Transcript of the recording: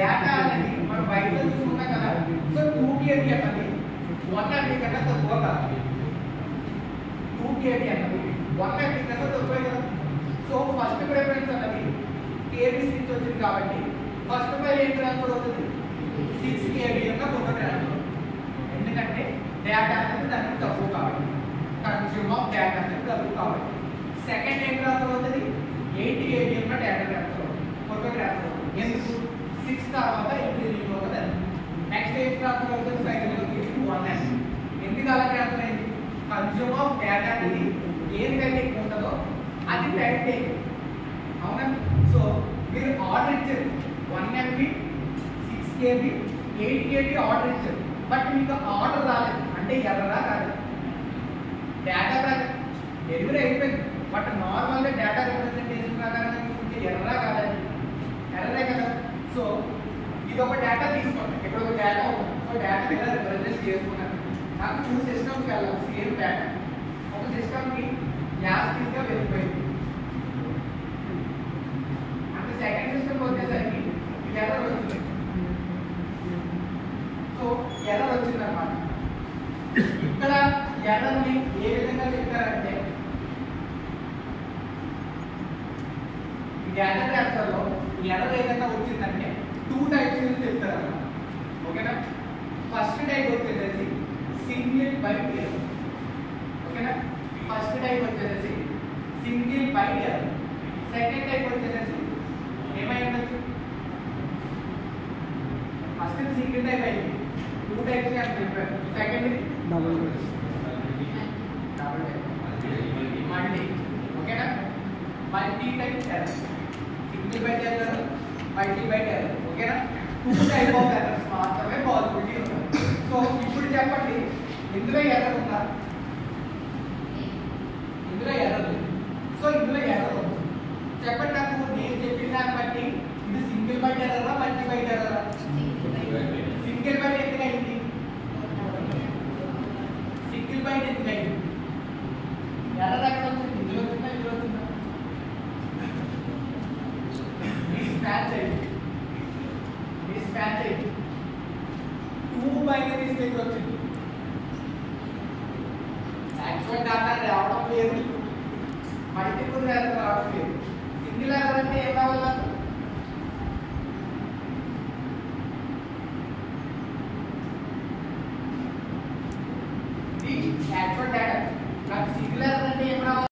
Data అనేది మనం బయట చూసుకుంటాం కదా. సో 2 KB అన్నది 1 MB కన్నా తక్కువ కాదు. 2 KB అన్నది 1 MB కన్నా తక్కువ కదా. సో ఫస్ట్ ప్రిఫరెన్స్ అన్నది KB స్విచ్ వచ్చింది కాబట్టి ఫస్ట్ ఫైల్ ఏం ట్రాన్స్ఫర్ అవుతుంది 6 KB యొక్క ఫోటో ట్రాన్స్ఫర్. ఎందుకంటే డేటా అనేది దానికి తక్కువ కాబట్టి, కన్స్యూమ్ ఆఫ్ డేటా అనేది తక్కువ కాబట్టి. సెకండ్ ఏం ట్రాన్స్ఫర్ అవుతుంది 8 KB యొక్క డేటా ట్రాన్స్ఫర్ ఫోటో ట్రాన్స్ఫర్. ఎందుకు 6 తర్వాత ఇంక్రీజింగ్ అవుతుంది. నెక్స్ట్ ఏం ట్రాన్స్ఫర్ అవుతుంది ఫైనల్ 1 MB. ఎందుకు అలా ట్రాన్స్ఫర్ అయింది? కన్స్యూమ్ ఆఫ్ డేటా అనేది ఏదికైతే ఎక్కువ ఉంటుందో అది టైం టేక్. అవునా? సో మీరు ఆర్డర్ ఇచ్చారు 1 MB 6 KB 8 KB ఆర్డర్ ఇచ్చారు, బట్ మీకు ఆర్డర్ రాలేదు అంటే ఎర్రరా కాదు. డేటా డెలివరీ అయిపోయింది, బట్ నార్మల్గా డేటా రిప్రజెంటేషన్ ప్రకారంగా తీసుకుంటే ఎర్రరా కాదండి, ఎర్రరే కదా. సో ఇది ఒక డేటా తీసుకోండి, ఇక్కడ ఒక డేటా ఉంటుంది. సో డేటా మీద రిప్రజెంట్ చేసుకున్నాను. నాకు 2 సిస్టమ్స్కి వెళ్ళాలి సేమ్ డేటా. ఒక సిస్టమ్కి యాస్టీస్గా వెళ్ళిపోయింది, అంటే సెకండ్ సిస్టమ్కి వచ్చేసరికి ఎర్రర్ వచ్చింది. సో ఎర్రర్ వచ్చిందన్నమాట. ఇక్కడ ఎర్రర్ని ఏ విధంగా చెప్తారంటే డేటా ట్రాన్స్ఫర్లో ఎర్రర్ ఏదైనా వచ్చిందంటే 2 టైప్స్ నుంచి చెప్తారు అన్నమాట. ఓకేనా? ఫస్ట్ టైప్ వచ్చేసి సింగిల్ బైట్ ఎర్రర్. ఓకేనా? ఫస్ట్ టైప్ వచ్చేసి single byte error. Second type వచ్చేసి ఏమై ఉండొచ్చు? ఫస్ట్ సింగిల్ టైప్ అయింది, 2 టైప్స్ అని చెప్పారు. Second double type multi. ఓకేనా? Multi type error, single byte error, multi byte error. ఓకేనా? 2 టైప్ ఆఫ్ ఎర్రర్స్ మాత్రమే పాసిబిలిటీ ఉంది. సో ఇప్పుడు చెప్పండి, ఇందులో ఎర్రర్ ఉందా? ఇందులో ఎర్రర్ ఉంది. సో ఇందులో ఎర్రర్ ఉంది. చెప్పండి నాకు, నేను చెప్పిన దాన్ని బట్టి ఇది సింగిల్ బైట్ ఎర్రరా మల్టీ బైట్ ఎర్రరా? సింగిల్ బైట్ ఎందుకు అయింది? సింగిల్ బైట్ ఎందుకు అయింది? ఎర్రర్ ఎక్కడ వచ్చింది? ఇందులో వచ్చిందా ఇందులో వచ్చిందా? మిస్మ్యాచ్ అయింది. 2 బైనరీస్ దగ్గర వచ్చింది. యాక్చువల్ డేటా రావడం లేదు, మల్టిపుల్ ఎర్రర్ రావడం లేదు. సింగిల్ ఎర్రర్ అంటే ఏం కావాలి?